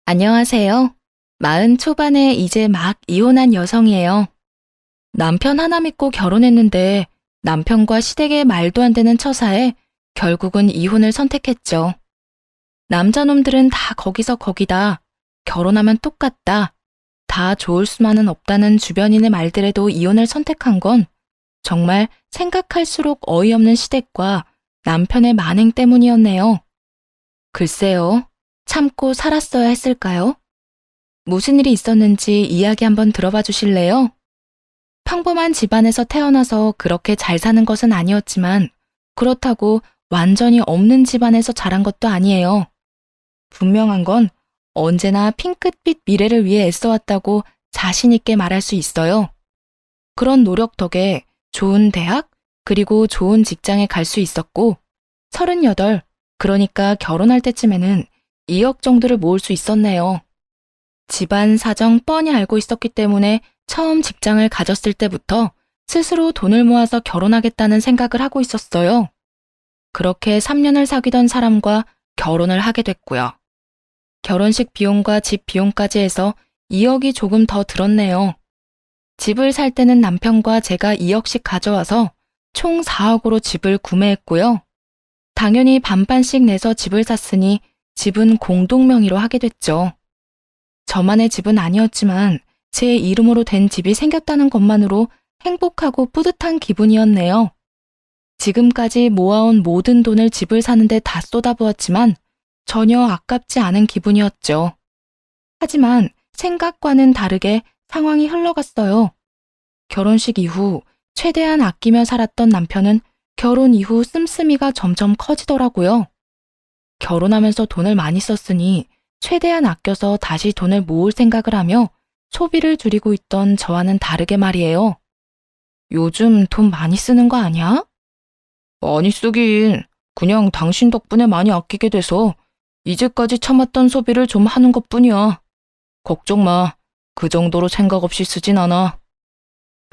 안녕하세요. 40 초반에 이제 막 이혼한 여성이에요. 남편 하나 믿고 결혼했는데 남편과 시댁의 말도 안 되는 처사에 결국은 이혼을 선택했죠. 남자놈들은 다 거기서 거기다. 결혼하면 똑같다. 다 좋을 수만은 없다는 주변인의 말들에도 이혼을 선택한 건 정말 생각할수록 어이없는 시댁과 남편의 만행 때문이었네요. 글쎄요. 참고 살았어야 했을까요? 무슨 일이 있었는지 이야기 한번 들어봐 주실래요? 평범한 집안에서 태어나서 그렇게 잘 사는 것은 아니었지만 그렇다고 완전히 없는 집안에서 자란 것도 아니에요. 분명한 건 언제나 핑크빛 미래를 위해 애써왔다고 자신 있게 말할 수 있어요. 그런 노력 덕에 좋은 대학 그리고 좋은 직장에 갈 수 있었고 38, 그러니까 결혼할 때쯤에는 2억 정도를 모을 수 있었네요. 집안 사정 뻔히 알고 있었기 때문에 처음 직장을 가졌을 때부터 스스로 돈을 모아서 결혼하겠다는 생각을 하고 있었어요. 그렇게 3년을 사귀던 사람과 결혼을 하게 됐고요. 결혼식 비용과 집 비용까지 해서 2억이 조금 더 들었네요. 집을 살 때는 남편과 제가 2억씩 가져와서 총 4억으로 집을 구매했고요. 당연히 반반씩 내서 집을 샀으니 집은 공동 명의로 하게 됐죠. 저만의 집은 아니었지만 제 이름으로 된 집이 생겼다는 것만으로 행복하고 뿌듯한 기분이었네요. 지금까지 모아온 모든 돈을 집을 사는데 다 쏟아부었지만 전혀 아깝지 않은 기분이었죠. 하지만 생각과는 다르게 상황이 흘러갔어요. 결혼식 이후 최대한 아끼며 살았던 남편은 결혼 이후 씀씀이가 점점 커지더라고요. 결혼하면서 돈을 많이 썼으니 최대한 아껴서 다시 돈을 모을 생각을 하며 소비를 줄이고 있던 저와는 다르게 말이에요. 요즘 돈 많이 쓰는 거 아니야? 많이 쓰긴. 그냥 당신 덕분에 많이 아끼게 돼서 이제까지 참았던 소비를 좀 하는 것뿐이야. 걱정 마. 그 정도로 생각 없이 쓰진 않아.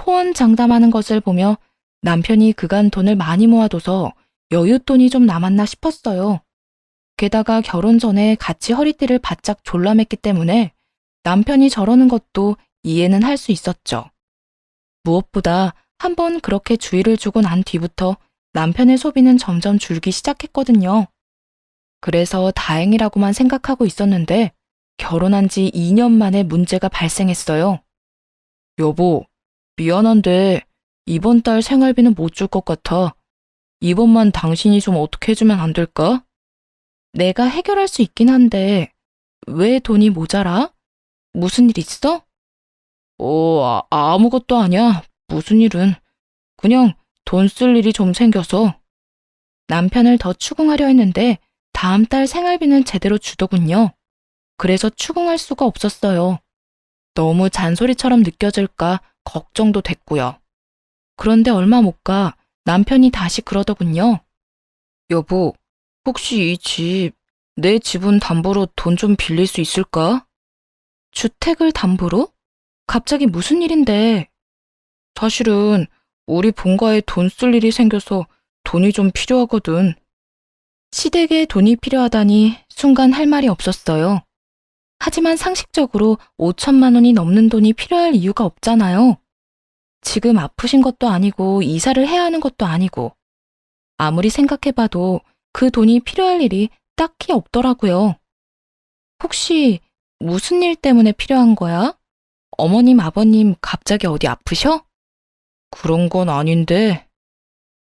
호언장담하는 것을 보며 남편이 그간 돈을 많이 모아둬서 여윳돈이 좀 남았나 싶었어요. 게다가 결혼 전에 같이 허리띠를 바짝 졸라맸기 때문에 남편이 저러는 것도 이해는 할 수 있었죠. 무엇보다 한번 그렇게 주의를 주고 난 뒤부터 남편의 소비는 점점 줄기 시작했거든요. 그래서 다행이라고만 생각하고 있었는데 결혼한 지 2년 만에 문제가 발생했어요. 여보, 미안한데 이번 달 생활비는 못 줄 것 같아. 이번만 당신이 좀 어떻게 해주면 안 될까? 내가 해결할 수 있긴 한데 왜 돈이 모자라? 무슨 일 있어? 아무것도 아니야. 무슨 일은. 그냥 돈 쓸 일이 좀 생겨서. 남편을 더 추궁하려 했는데 다음 달 생활비는 제대로 주더군요. 그래서 추궁할 수가 없었어요. 너무 잔소리처럼 느껴질까 걱정도 됐고요. 그런데 얼마 못 가 남편이 다시 그러더군요. 여보, 혹시 이 집, 내 지분 담보로 돈 좀 빌릴 수 있을까? 주택을 담보로? 갑자기 무슨 일인데? 사실은 우리 본가에 돈 쓸 일이 생겨서 돈이 좀 필요하거든. 시댁에 돈이 필요하다니 순간 할 말이 없었어요. 하지만 상식적으로 5천만 원이 넘는 돈이 필요할 이유가 없잖아요. 지금 아프신 것도 아니고 이사를 해야 하는 것도 아니고 아무리 생각해봐도 그 돈이 필요할 일이 딱히 없더라고요. 혹시 무슨 일 때문에 필요한 거야? 어머님, 아버님 갑자기 어디 아프셔? 그런 건 아닌데.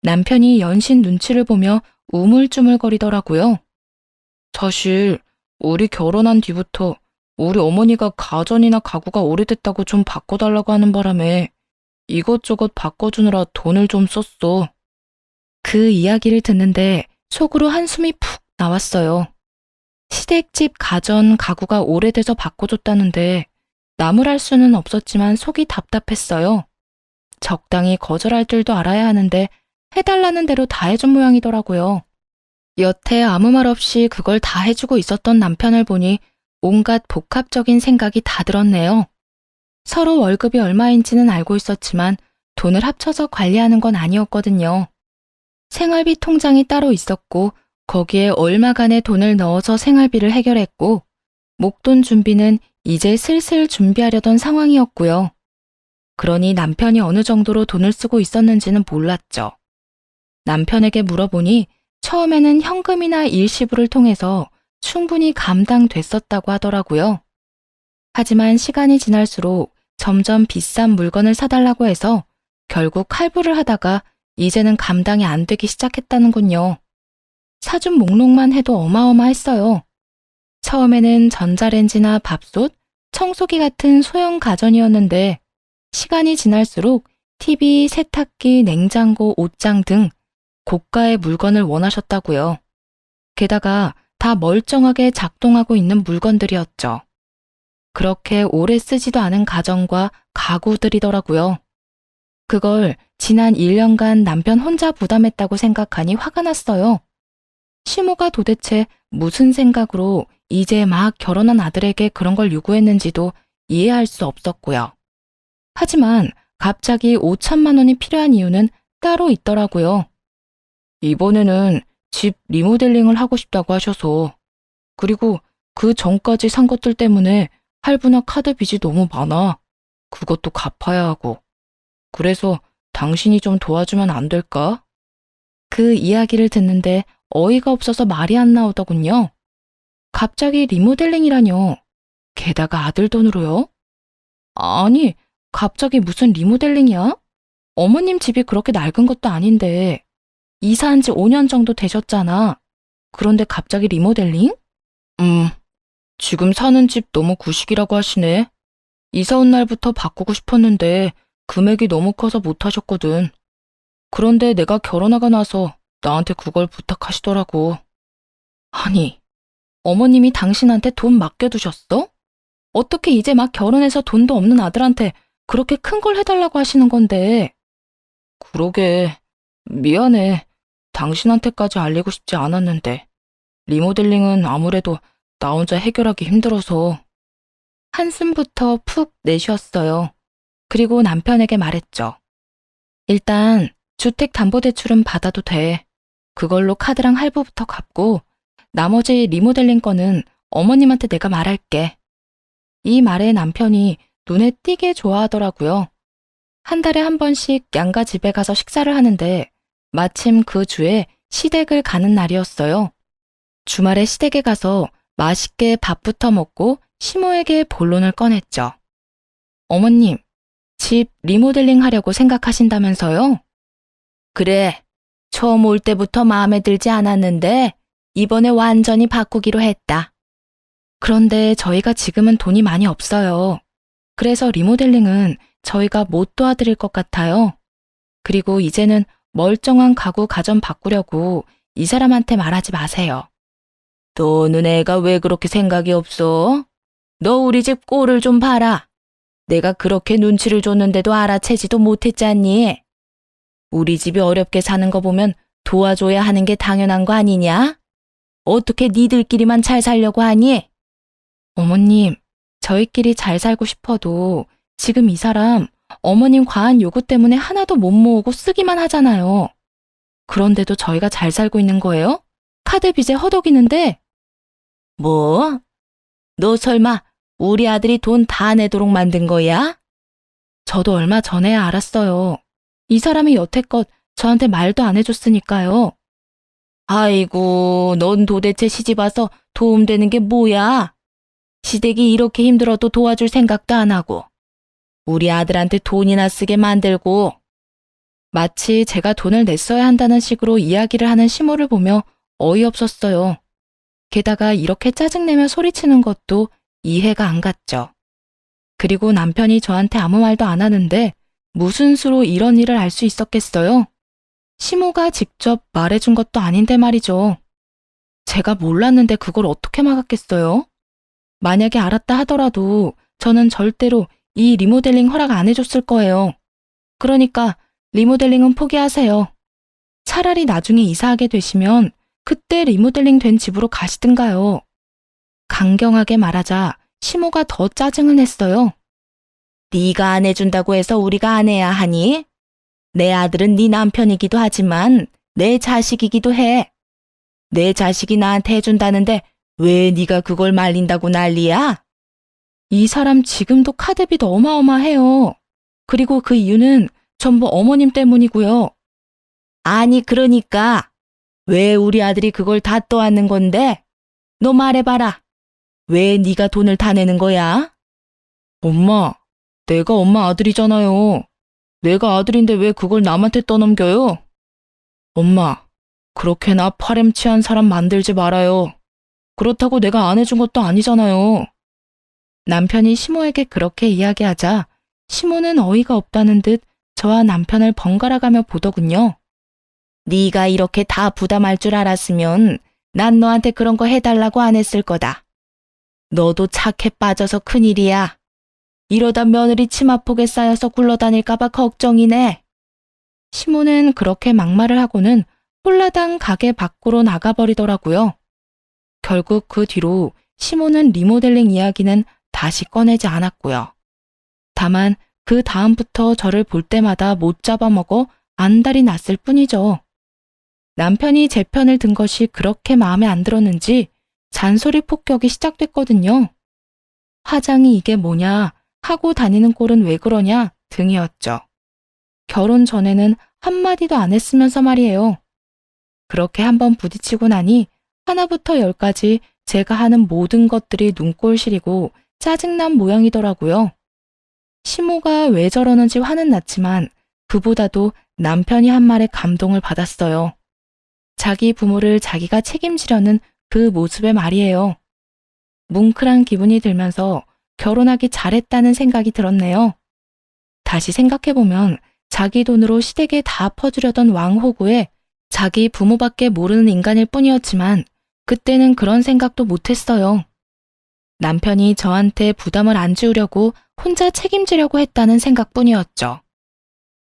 남편이 연신 눈치를 보며 우물쭈물거리더라고요. 사실 우리 결혼한 뒤부터 우리 어머니가 가전이나 가구가 오래됐다고 좀 바꿔달라고 하는 바람에 이것저것 바꿔주느라 돈을 좀 썼어. 그 이야기를 듣는데 속으로 한숨이 푹 나왔어요. 시댁집 가전, 가구가 오래돼서 바꿔줬다는데 나무랄 수는 없었지만 속이 답답했어요. 적당히 거절할 줄도 알아야 하는데 해달라는 대로 다 해준 모양이더라고요. 여태 아무 말 없이 그걸 다 해주고 있었던 남편을 보니 온갖 복합적인 생각이 다 들었네요. 서로 월급이 얼마인지는 알고 있었지만 돈을 합쳐서 관리하는 건 아니었거든요. 생활비 통장이 따로 있었고 거기에 얼마간의 돈을 넣어서 생활비를 해결했고 목돈 준비는 이제 슬슬 준비하려던 상황이었고요. 그러니 남편이 어느 정도로 돈을 쓰고 있었는지는 몰랐죠. 남편에게 물어보니 처음에는 현금이나 일시불을 통해서 충분히 감당됐었다고 하더라고요. 하지만 시간이 지날수록 점점 비싼 물건을 사달라고 해서 결국 할부를 하다가 이제는 감당이 안 되기 시작했다는군요. 사준 목록만 해도 어마어마했어요. 처음에는 전자레인지나 밥솥, 청소기 같은 소형 가전이었는데 시간이 지날수록 TV, 세탁기, 냉장고, 옷장 등 고가의 물건을 원하셨다고요. 게다가 다 멀쩡하게 작동하고 있는 물건들이었죠. 그렇게 오래 쓰지도 않은 가전과 가구들이더라고요. 그걸 지난 1년간 남편 혼자 부담했다고 생각하니 화가 났어요. 시모가 도대체 무슨 생각으로 이제 막 결혼한 아들에게 그런 걸 요구했는지도 이해할 수 없었고요. 하지만 갑자기 5천만 원이 필요한 이유는 따로 있더라고요. 이번에는 집 리모델링을 하고 싶다고 하셔서, 그리고 그 전까지 산 것들 때문에 할부나 카드 빚이 너무 많아. 그것도 갚아야 하고. 그래서 당신이 좀 도와주면 안 될까? 그 이야기를 듣는데 어이가 없어서 말이 안 나오더군요. 갑자기 리모델링이라뇨. 게다가 아들 돈으로요? 아니, 갑자기 무슨 리모델링이야? 어머님 집이 그렇게 낡은 것도 아닌데 이사한 지 5년 정도 되셨잖아. 그런데 갑자기 리모델링? 지금 사는 집 너무 구식이라고 하시네. 이사 온 날부터 바꾸고 싶었는데 금액이 너무 커서 못하셨거든. 그런데 내가 결혼하고 나서 나한테 그걸 부탁하시더라고. 아니, 어머님이 당신한테 돈 맡겨두셨어? 어떻게 이제 막 결혼해서 돈도 없는 아들한테 그렇게 큰 걸 해달라고 하시는 건데. 그러게, 미안해. 당신한테까지 알리고 싶지 않았는데. 리모델링은 아무래도 나 혼자 해결하기 힘들어서. 한숨부터 푹 내쉬었어요. 그리고 남편에게 말했죠. 일단 주택담보대출은 받아도 돼. 그걸로 카드랑 할부부터 갚고 나머지 리모델링 거는 어머님한테 내가 말할게. 이 말에 남편이 눈에 띄게 좋아하더라고요. 한 달에 한 번씩 양가 집에 가서 식사를 하는데 마침 그 주에 시댁을 가는 날이었어요. 주말에 시댁에 가서 맛있게 밥부터 먹고 시모에게 본론을 꺼냈죠. 어머님, 집 리모델링 하려고 생각하신다면서요? 그래, 처음 올 때부터 마음에 들지 않았는데 이번에 완전히 바꾸기로 했다. 그런데 저희가 지금은 돈이 많이 없어요. 그래서 리모델링은 저희가 못 도와드릴 것 같아요. 그리고 이제는 멀쩡한 가구 가전 바꾸려고 이 사람한테 말하지 마세요. 너는 애가 왜 그렇게 생각이 없어? 너 우리 집 꼴을 좀 봐라. 내가 그렇게 눈치를 줬는데도 알아채지도 못했잖니. 우리 집이 어렵게 사는 거 보면 도와줘야 하는 게 당연한 거 아니냐? 어떻게 니들끼리만 잘 살려고 하니? 어머님, 저희끼리 잘 살고 싶어도 지금 이 사람 어머님 과한 요구 때문에 하나도 못 모으고 쓰기만 하잖아요. 그런데도 저희가 잘 살고 있는 거예요? 카드 빚에 허덕이는데. 뭐? 너 설마 우리 아들이 돈 다 내도록 만든 거야? 저도 얼마 전에야 알았어요. 이 사람이 여태껏 저한테 말도 안 해줬으니까요. 아이고, 넌 도대체 시집 와서 도움되는 게 뭐야? 시댁이 이렇게 힘들어도 도와줄 생각도 안 하고 우리 아들한테 돈이나 쓰게 만들고. 마치 제가 돈을 냈어야 한다는 식으로 이야기를 하는 시모를 보며 어이없었어요. 게다가 이렇게 짜증내며 소리치는 것도 이해가 안 갔죠. 그리고 남편이 저한테 아무 말도 안 하는데 무슨 수로 이런 일을 알 수 있었겠어요? 시모가 직접 말해준 것도 아닌데 말이죠. 제가 몰랐는데 그걸 어떻게 막았겠어요? 만약에 알았다 하더라도 저는 절대로 이 리모델링 허락 안 해줬을 거예요. 그러니까 리모델링은 포기하세요. 차라리 나중에 이사하게 되시면 그때 리모델링 된 집으로 가시든가요. 강경하게 말하자 시모가 더 짜증을 냈어요. 네가 안 해준다고 해서 우리가 안 해야 하니? 내 아들은 네 남편이기도 하지만 내 자식이기도 해. 내 자식이 나한테 해준다는데 왜 네가 그걸 말린다고 난리야? 이 사람 지금도 카드빚 어마어마해요. 그리고 그 이유는 전부 어머님 때문이고요. 아니 그러니까 왜 우리 아들이 그걸 다 떠안는 건데? 너 말해봐라. 왜 네가 돈을 다 내는 거야? 엄마, 내가 엄마 아들이잖아요. 내가 아들인데 왜 그걸 남한테 떠넘겨요? 엄마, 그렇게나 파렴치한 사람 만들지 말아요. 그렇다고 내가 안 해준 것도 아니잖아요. 남편이 시모에게 그렇게 이야기하자 시모는 어이가 없다는 듯 저와 남편을 번갈아가며 보더군요. 네가 이렇게 다 부담할 줄 알았으면 난 너한테 그런 거 해달라고 안 했을 거다. 너도 착해 빠져서 큰일이야. 이러다 며느리 치마폭에 쌓여서 굴러다닐까봐 걱정이네. 시모는 그렇게 막말을 하고는 홀라당 가게 밖으로 나가버리더라고요. 결국 그 뒤로 시모는 리모델링 이야기는 다시 꺼내지 않았고요. 다만 그 다음부터 저를 볼 때마다 못 잡아먹어 안달이 났을 뿐이죠. 남편이 제 편을 든 것이 그렇게 마음에 안 들었는지 잔소리 폭격이 시작됐거든요. 화장이 이게 뭐냐, 하고 다니는 꼴은 왜 그러냐 등이었죠. 결혼 전에는 한마디도 안 했으면서 말이에요. 그렇게 한번 부딪히고 나니 하나부터 열까지 제가 하는 모든 것들이 눈꼴 시리고 짜증난 모양이더라고요. 시모가 왜 저러는지 화는 났지만 그보다도 남편이 한 말에 감동을 받았어요. 자기 부모를 자기가 책임지려는 그 모습에 말이에요. 뭉클한 기분이 들면서 결혼하기 잘했다는 생각이 들었네요. 다시 생각해보면 자기 돈으로 시댁에 다 퍼주려던 왕호구에 자기 부모밖에 모르는 인간일 뿐이었지만 그때는 그런 생각도 못했어요. 남편이 저한테 부담을 안 지우려고 혼자 책임지려고 했다는 생각뿐이었죠.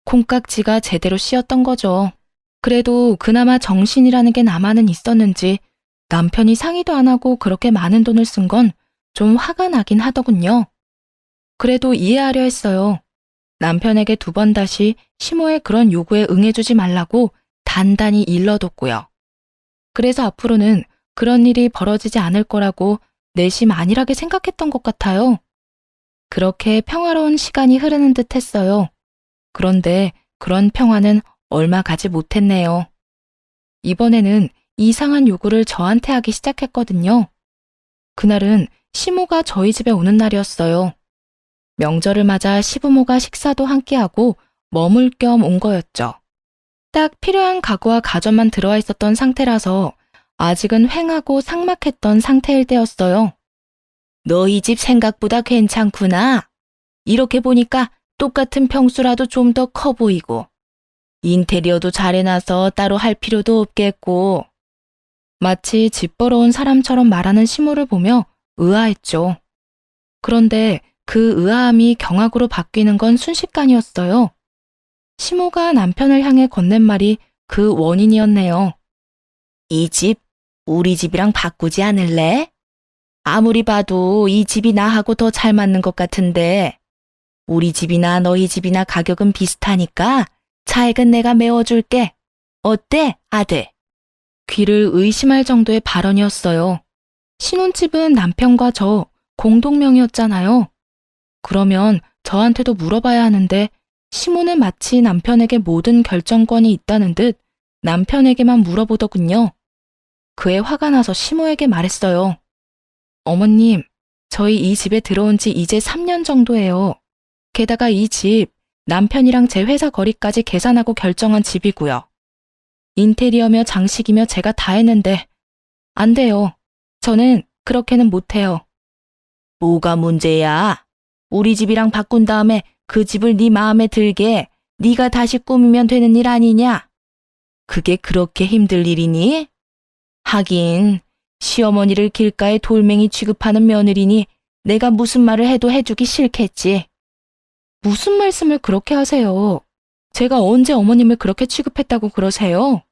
콩깍지가 제대로 씌었던 거죠. 그래도 그나마 정신이라는 게 남아는 있었는지 남편이 상의도 안 하고 그렇게 많은 돈을 쓴 건 좀 화가 나긴 하더군요. 그래도 이해하려 했어요. 남편에게 2번 다시 시모의 그런 요구에 응해주지 말라고 단단히 일러뒀고요. 그래서 앞으로는 그런 일이 벌어지지 않을 거라고 내심 안일하게 생각했던 것 같아요. 그렇게 평화로운 시간이 흐르는 듯 했어요. 그런데 그런 평화는 얼마 가지 못했네요. 이번에는 이상한 요구를 저한테 하기 시작했거든요. 그날은 시모가 저희 집에 오는 날이었어요. 명절을 맞아 시부모가 식사도 함께하고 머물 겸 온 거였죠. 딱 필요한 가구와 가전만 들어와 있었던 상태라서 아직은 휑하고 삭막했던 상태일 때였어요. 너희 집 생각보다 괜찮구나. 이렇게 보니까 똑같은 평수라도 좀 더 커 보이고 인테리어도 잘 해놔서 따로 할 필요도 없겠고. 마치 집 보러 온 사람처럼 말하는 시모를 보며 의아했죠. 그런데 그 의아함이 경악으로 바뀌는 건 순식간이었어요. 시모가 남편을 향해 건넨 말이 그 원인이었네요. 이 집, 우리 집이랑 바꾸지 않을래? 아무리 봐도 이 집이 나하고 더 잘 맞는 것 같은데. 우리 집이나 너희 집이나 가격은 비슷하니까 차액은 내가 메워줄게. 어때, 아들? 귀를 의심할 정도의 발언이었어요. 신혼집은 남편과 저 공동명의였잖아요. 그러면 저한테도 물어봐야 하는데 시모는 마치 남편에게 모든 결정권이 있다는 듯 남편에게만 물어보더군요. 그에 화가 나서 시모에게 말했어요. 어머님, 저희 이 집에 들어온 지 이제 3년 정도예요. 게다가 이 집 남편이랑 제 회사 거리까지 계산하고 결정한 집이고요. 인테리어며 장식이며 제가 다 했는데 안 돼요. 저는 그렇게는 못해요. 뭐가 문제야? 우리 집이랑 바꾼 다음에 그 집을 네 마음에 들게 네가 다시 꾸미면 되는 일 아니냐? 그게 그렇게 힘들 일이니? 하긴 시어머니를 길가에 돌멩이 취급하는 며느리니 내가 무슨 말을 해도 해주기 싫겠지. 무슨 말씀을 그렇게 하세요? 제가 언제 어머님을 그렇게 취급했다고 그러세요?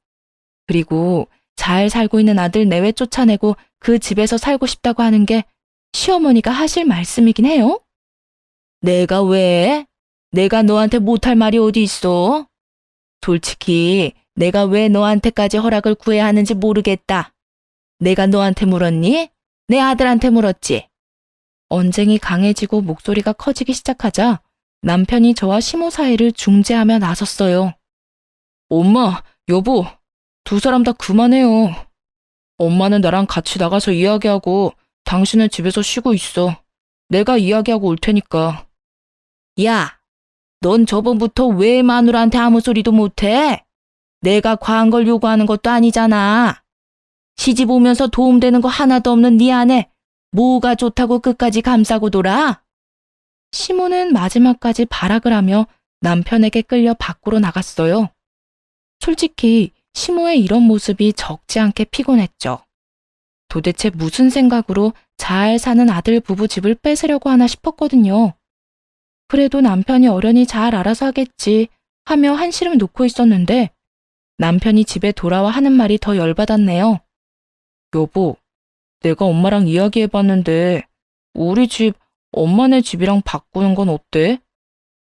그리고 잘 살고 있는 아들 내외 쫓아내고 그 집에서 살고 싶다고 하는 게 시어머니가 하실 말씀이긴 해요? 내가 왜? 내가 너한테 못할 말이 어디 있어? 솔직히 내가 왜 너한테까지 허락을 구해야 하는지 모르겠다. 내가 너한테 물었니? 내 아들한테 물었지. 언쟁이 강해지고 목소리가 커지기 시작하자 남편이 저와 시모 사이를 중재하며 나섰어요. 엄마, 여보, 두 사람 다 그만해요. 엄마는 나랑 같이 나가서 이야기하고 당신은 집에서 쉬고 있어. 내가 이야기하고 올 테니까. 야, 넌 저번부터 왜 마누라한테 아무 소리도 못해? 내가 과한 걸 요구하는 것도 아니잖아. 시집 오면서 도움되는 거 하나도 없는 네 아내 뭐가 좋다고 끝까지 감싸고 돌아? 시모는 마지막까지 발악을 하며 남편에게 끌려 밖으로 나갔어요. 솔직히 시모의 이런 모습이 적지 않게 피곤했죠. 도대체 무슨 생각으로 잘 사는 아들 부부 집을 뺏으려고 하나 싶었거든요. 그래도 남편이 어련히 잘 알아서 하겠지 하며 한시름 놓고 있었는데 남편이 집에 돌아와 하는 말이 더 열받았네요. 여보, 내가 엄마랑 이야기해봤는데 우리 집 엄마네 집이랑 바꾸는 건 어때?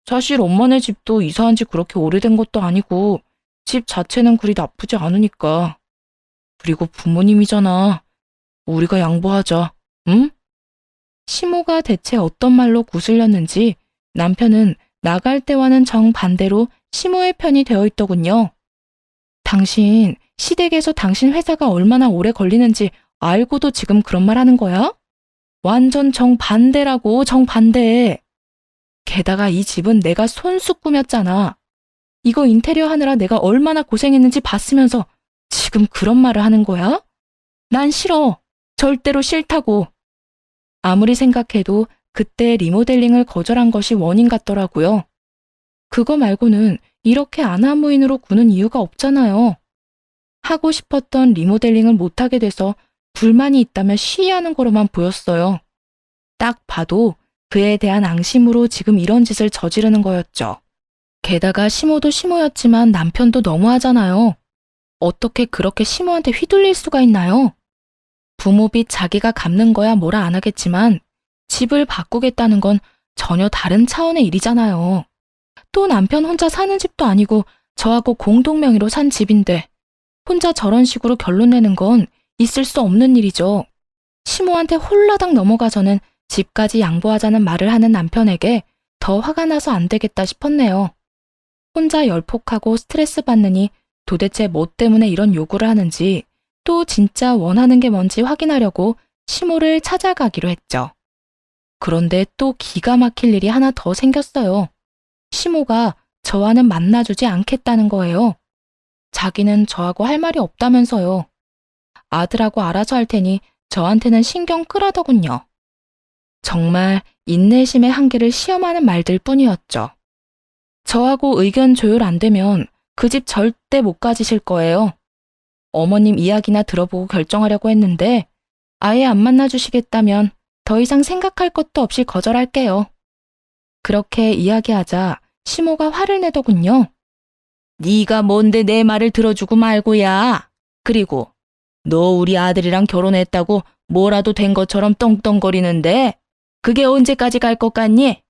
사실 엄마네 집도 이사한 지 그렇게 오래된 것도 아니고 집 자체는 그리 나쁘지 않으니까. 그리고 부모님이잖아. 우리가 양보하자, 응? 시모가 대체 어떤 말로 구슬렸는지 남편은 나갈 때와는 정반대로 시모의 편이 되어 있더군요. 당신 시댁에서 당신 회사가 얼마나 오래 걸리는지 알고도 지금 그런 말 하는 거야? 완전 정반대라고, 정반대. 게다가 이 집은 내가 손수 꾸몄잖아. 이거 인테리어 하느라 내가 얼마나 고생했는지 봤으면서 지금 그런 말을 하는 거야? 난 싫어. 절대로 싫다고. 아무리 생각해도 그때 리모델링을 거절한 것이 원인 같더라고요. 그거 말고는 이렇게 아나무인으로 구는 이유가 없잖아요. 하고 싶었던 리모델링을 못하게 돼서 불만이 있다면 시위하는 거로만 보였어요. 딱 봐도 그에 대한 앙심으로 지금 이런 짓을 저지르는 거였죠. 게다가 시모도 시모였지만 남편도 너무하잖아요. 어떻게 그렇게 시모한테 휘둘릴 수가 있나요? 부모빚 자기가 갚는 거야 뭐라 안 하겠지만 집을 바꾸겠다는 건 전혀 다른 차원의 일이잖아요. 또 남편 혼자 사는 집도 아니고 저하고 공동 명의로 산 집인데 혼자 저런 식으로 결론 내는 건 있을 수 없는 일이죠. 시모한테 홀라당 넘어가서는 집까지 양보하자는 말을 하는 남편에게 더 화가 나서 안 되겠다 싶었네요. 혼자 열폭하고 스트레스 받느니 도대체 뭐 때문에 이런 요구를 하는지 또 진짜 원하는 게 뭔지 확인하려고 시모를 찾아가기로 했죠. 그런데 또 기가 막힐 일이 하나 더 생겼어요. 시모가 저와는 만나주지 않겠다는 거예요. 자기는 저하고 할 말이 없다면서요. 아들하고 알아서 할 테니 저한테는 신경 끄라더군요. 정말 인내심의 한계를 시험하는 말들 뿐이었죠. 저하고 의견 조율 안 되면 그 집 절대 못 가지실 거예요. 어머님 이야기나 들어보고 결정하려고 했는데 아예 안 만나주시겠다면 더 이상 생각할 것도 없이 거절할게요. 그렇게 이야기하자 시모가 화를 내더군요. 네가 뭔데 내 말을 들어주고 말고야. 그리고 너 우리 아들이랑 결혼했다고 뭐라도 된 것처럼 떵떵거리는데 그게 언제까지 갈 것 같니?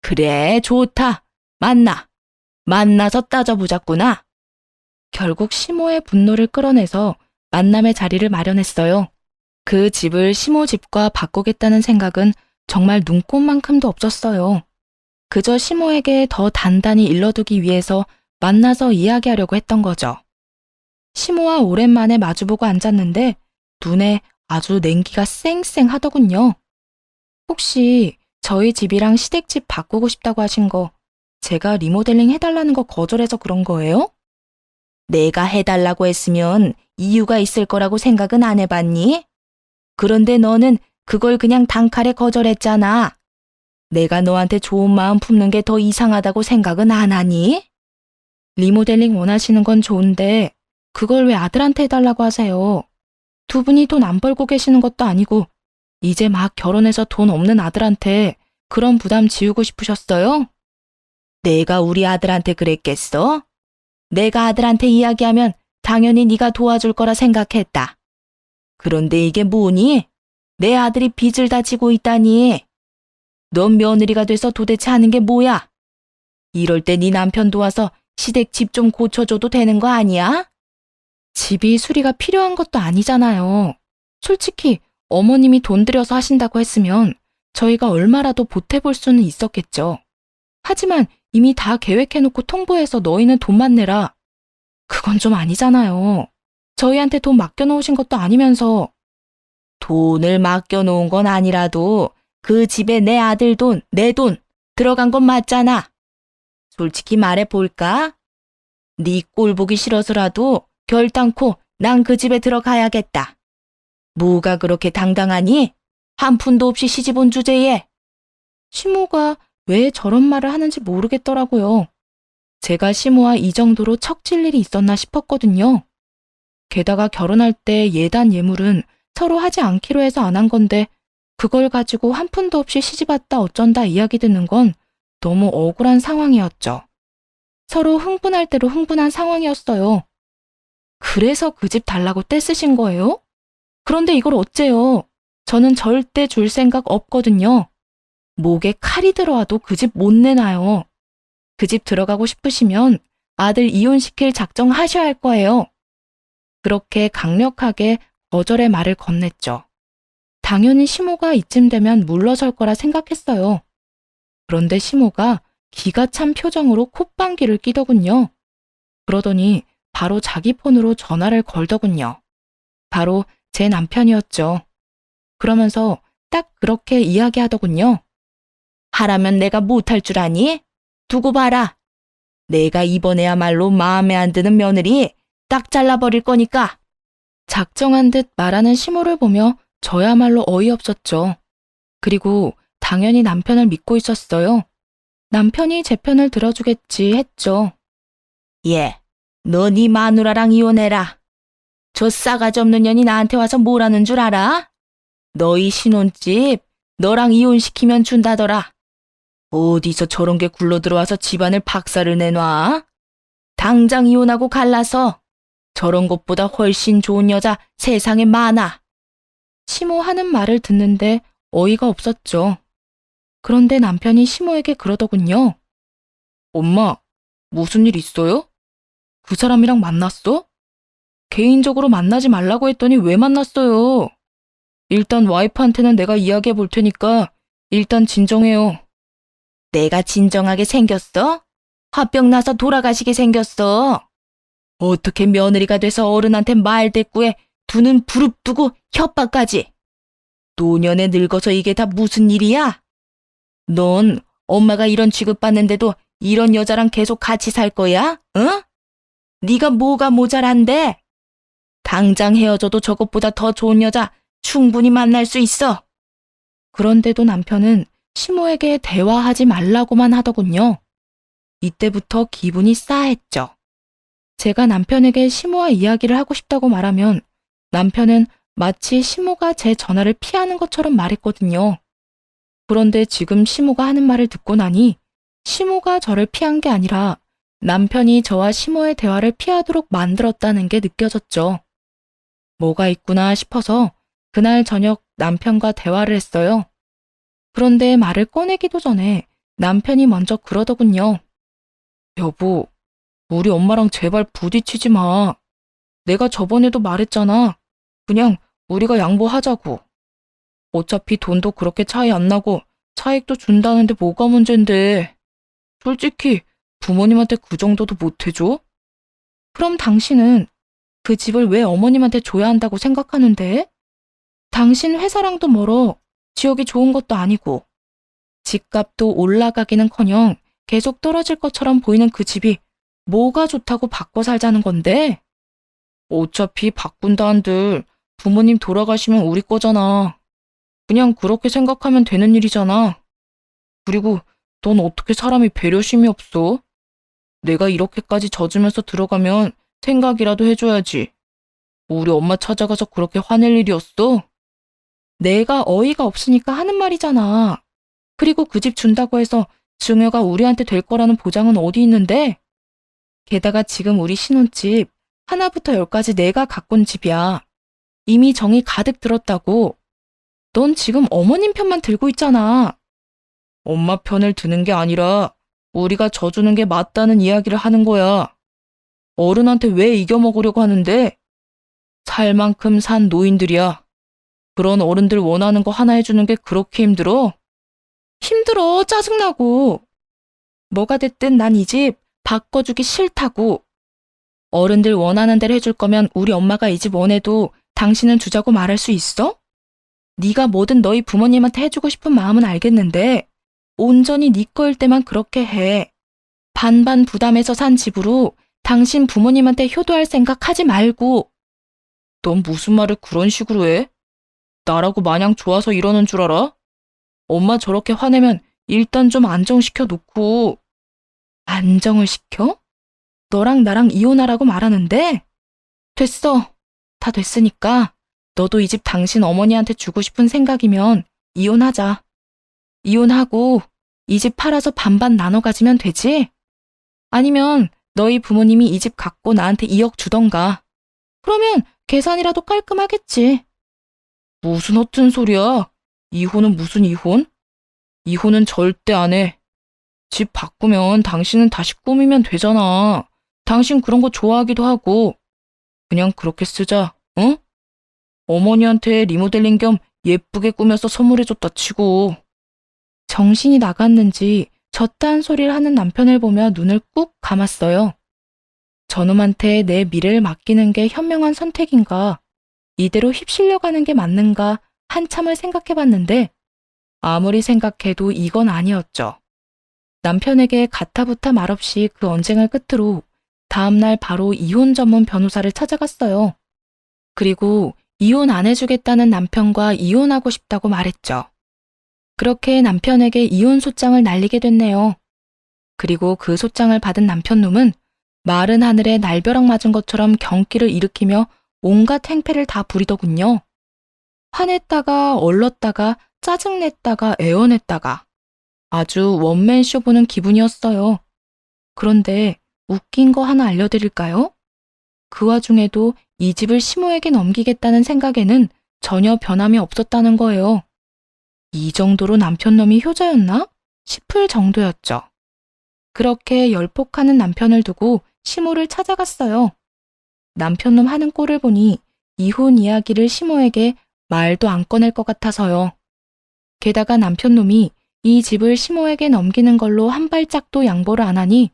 그래, 좋다. 만나서 따져보자꾸나. 결국 시모의 분노를 끌어내서 만남의 자리를 마련했어요. 그 집을 시모 집과 바꾸겠다는 생각은 정말 눈꼽만큼도 없었어요. 그저 시모에게 더 단단히 일러두기 위해서 만나서 이야기하려고 했던 거죠. 시모와 오랜만에 마주보고 앉았는데 눈에 아주 냉기가 쌩쌩하더군요. 혹시 저희 집이랑 시댁집 바꾸고 싶다고 하신 거 제가 리모델링 해달라는 거 거절해서 그런 거예요? 내가 해달라고 했으면 이유가 있을 거라고 생각은 안 해봤니? 그런데 너는 그걸 그냥 단칼에 거절했잖아. 내가 너한테 좋은 마음 품는 게 더 이상하다고 생각은 안 하니? 리모델링 원하시는 건 좋은데 그걸 왜 아들한테 해달라고 하세요? 두 분이 돈 안 벌고 계시는 것도 아니고 이제 막 결혼해서 돈 없는 아들한테 그런 부담 지우고 싶으셨어요? 내가 우리 아들한테 그랬겠어? 내가 아들한테 이야기하면 당연히 네가 도와줄 거라 생각했다. 그런데 이게 뭐니? 내 아들이 빚을 다 지고 있다니. 넌 며느리가 돼서 도대체 하는 게 뭐야? 이럴 때 네 남편 도와서 시댁 집 좀 고쳐줘도 되는 거 아니야? 집이 수리가 필요한 것도 아니잖아요. 솔직히 어머님이 돈 들여서 하신다고 했으면 저희가 얼마라도 보태볼 수는 있었겠죠. 하지만 이미 다 계획해놓고 통보해서 너희는 돈만 내라. 그건 좀 아니잖아요. 저희한테 돈 맡겨놓으신 것도 아니면서. 돈을 맡겨놓은 건 아니라도 그 집에 내 아들 돈, 내 돈 들어간 건 맞잖아. 솔직히 말해볼까? 네 꼴 보기 싫어서라도 결단코 난 그 집에 들어가야겠다. 뭐가 그렇게 당당하니? 한 푼도 없이 시집 온 주제에. 시모가 왜 저런 말을 하는지 모르겠더라고요. 제가 시모와 이 정도로 척질 일이 있었나 싶었거든요. 게다가 결혼할 때 예단 예물은 서로 하지 않기로 해서 안 한 건데 그걸 가지고 한 푼도 없이 시집 왔다 어쩐다 이야기 듣는 건 너무 억울한 상황이었죠. 서로 흥분할 대로 흥분한 상황이었어요. 그래서 그 집 달라고 떼쓰신 거예요? 그런데 이걸 어째요? 저는 절대 줄 생각 없거든요. 목에 칼이 들어와도 그 집 못 내놔요. 그 집 들어가고 싶으시면 아들 이혼시킬 작정하셔야 할 거예요. 그렇게 강력하게 거절의 말을 건넸죠. 당연히 시모가 이쯤 되면 물러설 거라 생각했어요. 그런데 시모가 기가 찬 표정으로 콧방귀를 끼더군요. 그러더니 바로 자기 폰으로 전화를 걸더군요. 바로 제 남편이었죠. 그러면서 딱 그렇게 이야기하더군요. 하라면 내가 못할 줄 아니? 두고 봐라. 내가 이번에야말로 마음에 안 드는 며느리 딱 잘라버릴 거니까. 작정한 듯 말하는 시모를 보며 저야말로 어이없었죠. 그리고 당연히 남편을 믿고 있었어요. 남편이 제 편을 들어주겠지 했죠. 예, 너 네 마누라랑 이혼해라. 저 싸가지 없는 년이 나한테 와서 뭐라는 줄 알아? 너희 신혼집 너랑 이혼시키면 준다더라. 어디서 저런 게 굴러들어와서 집안을 박살을 내놔? 당장 이혼하고 갈라서. 저런 것보다 훨씬 좋은 여자 세상에 많아. 시모 하는 말을 듣는데 어이가 없었죠. 그런데 남편이 시모에게 그러더군요. 엄마, 무슨 일 있어요? 그 사람이랑 만났어? 개인적으로 만나지 말라고 했더니 왜 만났어요? 일단 와이프한테는 내가 이야기해 볼 테니까 일단 진정해요. 내가 진정하게 생겼어? 화병 나서 돌아가시게 생겼어. 어떻게 며느리가 돼서 어른한테 말대꾸에 두 눈 부릅뜨고 협박까지. 노년에 늙어서 이게 다 무슨 일이야? 넌 엄마가 이런 취급받는데도 이런 여자랑 계속 같이 살 거야? 응? 네가 뭐가 모자란데? 당장 헤어져도 저것보다 더 좋은 여자 충분히 만날 수 있어. 그런데도 남편은 시모에게 대화하지 말라고만 하더군요. 이때부터 기분이 싸했죠. 제가 남편에게 시모와 이야기를 하고 싶다고 말하면 남편은 마치 시모가 제 전화를 피하는 것처럼 말했거든요. 그런데 지금 시모가 하는 말을 듣고 나니 시모가 저를 피한 게 아니라 남편이 저와 시모의 대화를 피하도록 만들었다는 게 느껴졌죠. 뭐가 있구나 싶어서 그날 저녁 남편과 대화를 했어요. 그런데 말을 꺼내기도 전에 남편이 먼저 그러더군요. 여보, 우리 엄마랑 제발 부딪히지 마. 내가 저번에도 말했잖아. 그냥 우리가 양보하자고. 어차피 돈도 그렇게 차이 안 나고 차익도 준다는데 뭐가 문젠데. 솔직히 부모님한테 그 정도도 못 해줘? 그럼 당신은 그 집을 왜 어머님한테 줘야 한다고 생각하는데? 당신 회사랑도 멀어. 지역이 좋은 것도 아니고. 집값도 올라가기는커녕 계속 떨어질 것처럼 보이는 그 집이 뭐가 좋다고 바꿔 살자는 건데? 어차피 바꾼다 한들 부모님 돌아가시면 우리 거잖아. 그냥 그렇게 생각하면 되는 일이잖아. 그리고 넌 어떻게 사람이 배려심이 없어? 내가 이렇게까지 져주면서 들어가면 생각이라도 해줘야지. 우리 엄마 찾아가서 그렇게 화낼 일이었어? 내가 어이가 없으니까 하는 말이잖아. 그리고 그 집 준다고 해서 증여가 우리한테 될 거라는 보장은 어디 있는데? 게다가 지금 우리 신혼집 하나부터 열까지 내가 가꾼 집이야. 이미 정이 가득 들었다고. 넌 지금 어머님 편만 들고 있잖아. 엄마 편을 드는 게 아니라 우리가 져주는 게 맞다는 이야기를 하는 거야. 어른한테 왜 이겨먹으려고 하는데? 살 만큼 산 노인들이야. 그런 어른들 원하는 거 하나 해주는 게 그렇게 힘들어? 힘들어, 짜증나고. 뭐가 됐든 난 이 집 바꿔주기 싫다고. 어른들 원하는 대로 해줄 거면 우리 엄마가 이 집 원해도 당신은 주자고 말할 수 있어? 네가 뭐든 너희 부모님한테 해주고 싶은 마음은 알겠는데 온전히 네 거일 때만 그렇게 해. 반반 부담해서 산 집으로 당신 부모님한테 효도할 생각 하지 말고. 넌 무슨 말을 그런 식으로 해? 나라고 마냥 좋아서 이러는 줄 알아? 엄마 저렇게 화내면 일단 좀 안정시켜 놓고. 안정을 시켜? 너랑 나랑 이혼하라고 말하는데? 됐어. 다 됐으니까 너도 이 집 당신 어머니한테 주고 싶은 생각이면 이혼하자. 이혼하고 이 집 팔아서 반반 나눠 가지면 되지? 아니면 너희 부모님이 이 집 갖고 나한테 2억 주던가. 그러면 계산이라도 깔끔하겠지. 무슨 허튼 소리야? 이혼은 무슨 이혼? 이혼은 절대 안 해. 집 바꾸면 당신은 다시 꾸미면 되잖아. 당신 그런 거 좋아하기도 하고. 그냥 그렇게 쓰자, 응? 어머니한테 리모델링 겸 예쁘게 꾸며서 선물해줬다 치고. 정신이 나갔는지 저딴 소리를 하는 남편을 보며 눈을 꾹 감았어요. 저놈한테 내 미래를 맡기는 게 현명한 선택인가, 이대로 휩쓸려 가는 게 맞는가 한참을 생각해봤는데 아무리 생각해도 이건 아니었죠. 남편에게 가타부타 말없이 그 언쟁을 끝으로 다음날 바로 이혼 전문 변호사를 찾아갔어요. 그리고 이혼 안 해주겠다는 남편과 이혼하고 싶다고 말했죠. 그렇게 남편에게 이혼 소장을 날리게 됐네요. 그리고 그 소장을 받은 남편 놈은 마른 하늘에 날벼락 맞은 것처럼 경기를 일으키며 온갖 행패를 다 부리더군요. 화냈다가 얼렀다가 짜증냈다가 애원했다가 아주 원맨쇼 보는 기분이었어요. 그런데 웃긴 거 하나 알려드릴까요? 그 와중에도 이 집을 시모에게 넘기겠다는 생각에는 전혀 변함이 없었다는 거예요. 이 정도로 남편놈이 효자였나 싶을 정도였죠. 그렇게 열폭하는 남편을 두고 시모를 찾아갔어요. 남편놈 하는 꼴을 보니 이혼 이야기를 시모에게 말도 안 꺼낼 것 같아서요. 게다가 남편놈이 이 집을 시모에게 넘기는 걸로 한 발짝도 양보를 안 하니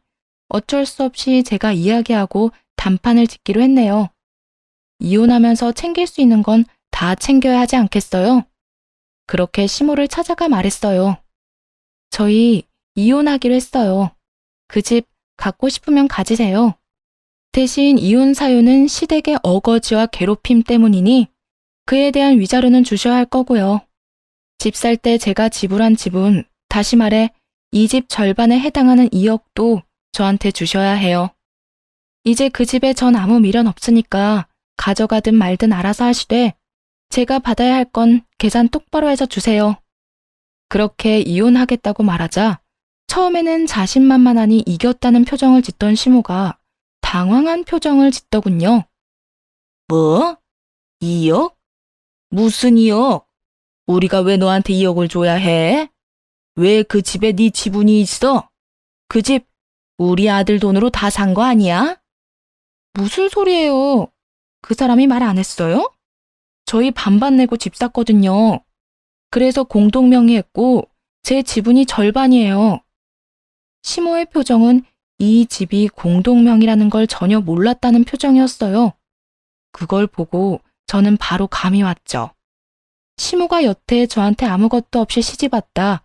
어쩔 수 없이 제가 이야기하고 단판을 짓기로 했네요. 이혼하면서 챙길 수 있는 건 다 챙겨야 하지 않겠어요? 그렇게 시모를 찾아가 말했어요. 저희 이혼하기로 했어요. 그 집 갖고 싶으면 가지세요. 대신 이혼 사유는 시댁의 어거지와 괴롭힘 때문이니 그에 대한 위자료는 주셔야 할 거고요. 집 살 때 제가 지불한 집은 다시 말해 이 집 절반에 해당하는 2억도 저한테 주셔야 해요. 이제 그 집에 전 아무 미련 없으니까 가져가든 말든 알아서 하시되 제가 받아야 할 건 계산 똑바로 해서 주세요. 그렇게 이혼하겠다고 말하자 처음에는 자신만만하니 이겼다는 표정을 짓던 시모가 당황한 표정을 짓더군요. 뭐? 2억? 무슨 2억? 우리가 왜 너한테 2억을 줘야 해? 왜 그 집에 네 지분이 있어? 그 집 우리 아들 돈으로 다 산 거 아니야? 무슨 소리예요? 그 사람이 말 안 했어요? 저희 반반 내고 집 샀거든요. 그래서 공동명의했고 제 지분이 절반이에요. 시모의 표정은 이 집이 공동명의라는 걸 전혀 몰랐다는 표정이었어요. 그걸 보고 저는 바로 감이 왔죠. 시모가 여태 저한테 아무것도 없이 시집왔다,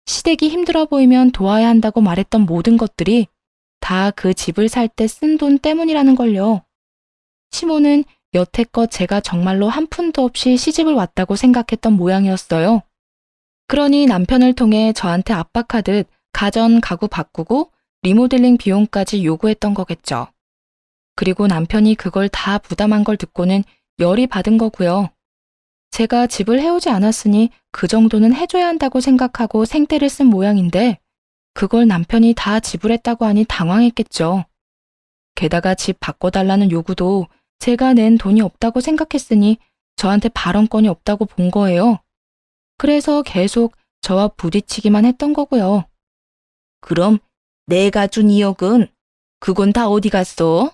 시댁이 힘들어 보이면 도와야 한다고 말했던 모든 것들이 다 그 집을 살 때 쓴 돈 때문이라는 걸요. 시모는 여태껏 제가 정말로 한 푼도 없이 시집을 왔다고 생각했던 모양이었어요. 그러니 남편을 통해 저한테 압박하듯 가전 가구 바꾸고 리모델링 비용까지 요구했던 거겠죠. 그리고 남편이 그걸 다 부담한 걸 듣고는 열이 받은 거고요. 제가 집을 해오지 않았으니 그 정도는 해줘야 한다고 생각하고 생떼를 쓴 모양인데 그걸 남편이 다 지불했다고 하니 당황했겠죠. 게다가 집 바꿔달라는 요구도 제가 낸 돈이 없다고 생각했으니 저한테 발언권이 없다고 본 거예요. 그래서 계속 저와 부딪히기만 했던 거고요. 그럼 내가 준 2억은 그건 다 어디 갔어?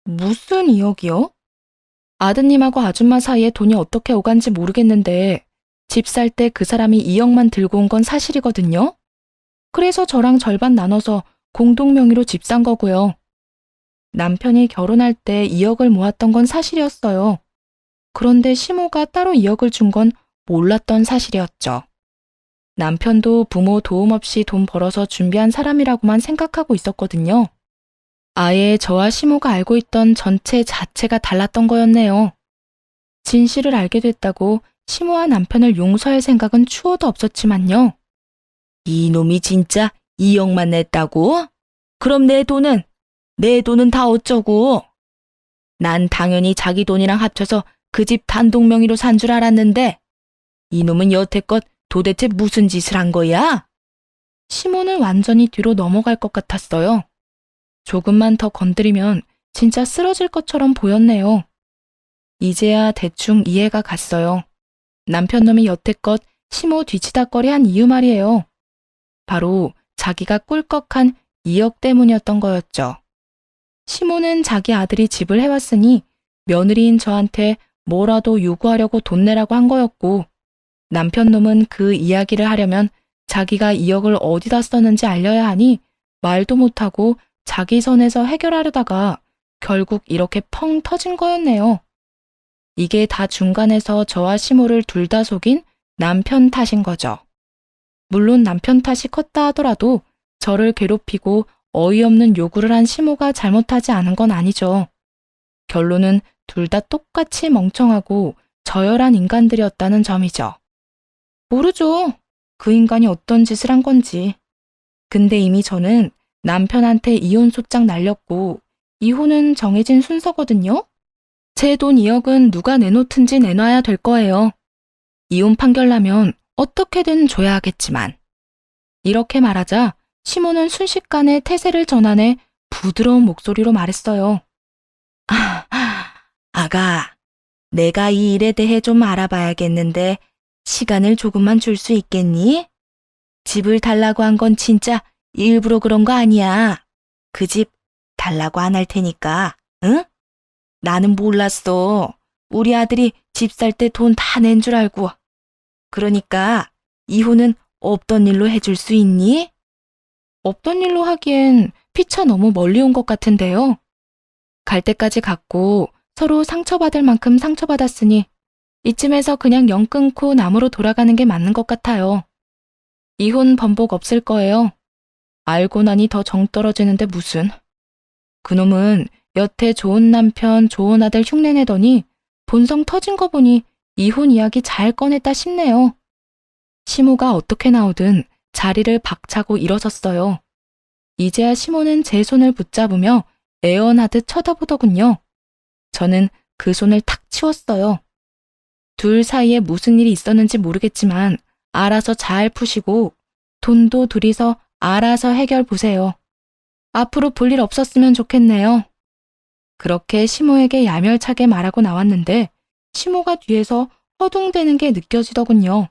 무슨 2억이요? 아드님하고 아줌마 사이에 돈이 어떻게 오간지 모르겠는데 집 살 때 그 사람이 2억만 들고 온 건 사실이거든요. 그래서 저랑 절반 나눠서 공동 명의로 집 산 거고요. 남편이 결혼할 때 2억을 모았던 건 사실이었어요. 그런데 시모가 따로 2억을 준 건 몰랐던 사실이었죠. 남편도 부모 도움 없이 돈 벌어서 준비한 사람이라고만 생각하고 있었거든요. 아예 저와 시모가 알고 있던 전체 자체가 달랐던 거였네요. 진실을 알게 됐다고 시모와 남편을 용서할 생각은 추호도 없었지만요. 이놈이 진짜 2억만 냈다고? 그럼 내 돈은? 내 돈은 다 어쩌고? 난 당연히 자기 돈이랑 합쳐서 그 집 단독 명의로 산 줄 알았는데 이놈은 여태껏 도대체 무슨 짓을 한 거야? 시모는 완전히 뒤로 넘어갈 것 같았어요. 조금만 더 건드리면 진짜 쓰러질 것처럼 보였네요. 이제야 대충 이해가 갔어요. 남편 놈이 여태껏 시모 뒤치다꺼리 한 이유 말이에요. 바로 자기가 꿀꺽한 2억 때문이었던 거였죠. 시모는 자기 아들이 집을 해왔으니 며느리인 저한테 뭐라도 요구하려고 돈 내라고 한 거였고, 남편 놈은 그 이야기를 하려면 자기가 2억을 어디다 썼는지 알려야 하니 말도 못하고 자기 선에서 해결하려다가 결국 이렇게 펑 터진 거였네요. 이게 다 중간에서 저와 시모를 둘 다 속인 남편 탓인 거죠. 물론 남편 탓이 컸다 하더라도 저를 괴롭히고 어이없는 요구를 한 시모가 잘못하지 않은 건 아니죠. 결론은 둘 다 똑같이 멍청하고 저열한 인간들이었다는 점이죠. 모르죠. 그 인간이 어떤 짓을 한 건지. 근데 이미 저는 남편한테 이혼 소장 날렸고 이혼은 정해진 순서거든요. 제 돈 2억은 누가 내놓든지 내놔야 될 거예요. 이혼 판결 나면 어떻게든 줘야 하겠지만. 이렇게 말하자 시모는 순식간에 태세를 전환해 부드러운 목소리로 말했어요. 아가, 내가 이 일에 대해 좀 알아봐야겠는데 시간을 조금만 줄 수 있겠니? 집을 달라고 한 건 진짜 일부러 그런 거 아니야. 그 집 달라고 안 할 테니까, 응? 나는 몰랐어. 우리 아들이 집 살 때 돈 다 낸 줄 알고. 그러니까 이혼은 없던 일로 해줄 수 있니? 없던 일로 하기엔 피차 너무 멀리 온 것 같은데요. 갈 때까지 갔고 서로 상처받을 만큼 상처받았으니 이쯤에서 그냥 영 끊고 남으로 돌아가는 게 맞는 것 같아요. 이혼 번복 없을 거예요. 알고 나니 더 정 떨어지는데 무슨. 그놈은 여태 좋은 남편, 좋은 아들 흉내내더니 본성 터진 거 보니 이혼 이야기 잘 꺼냈다 싶네요. 시모가 어떻게 나오든 자리를 박차고 일어섰어요. 이제야 시모는 제 손을 붙잡으며 애원하듯 쳐다보더군요. 저는 그 손을 탁 치웠어요. 둘 사이에 무슨 일이 있었는지 모르겠지만 알아서 잘 푸시고 돈도 둘이서 알아서 해결 보세요. 앞으로 볼 일 없었으면 좋겠네요. 그렇게 시모에게 야멸차게 말하고 나왔는데 시모가 뒤에서 허둥대는 게 느껴지더군요.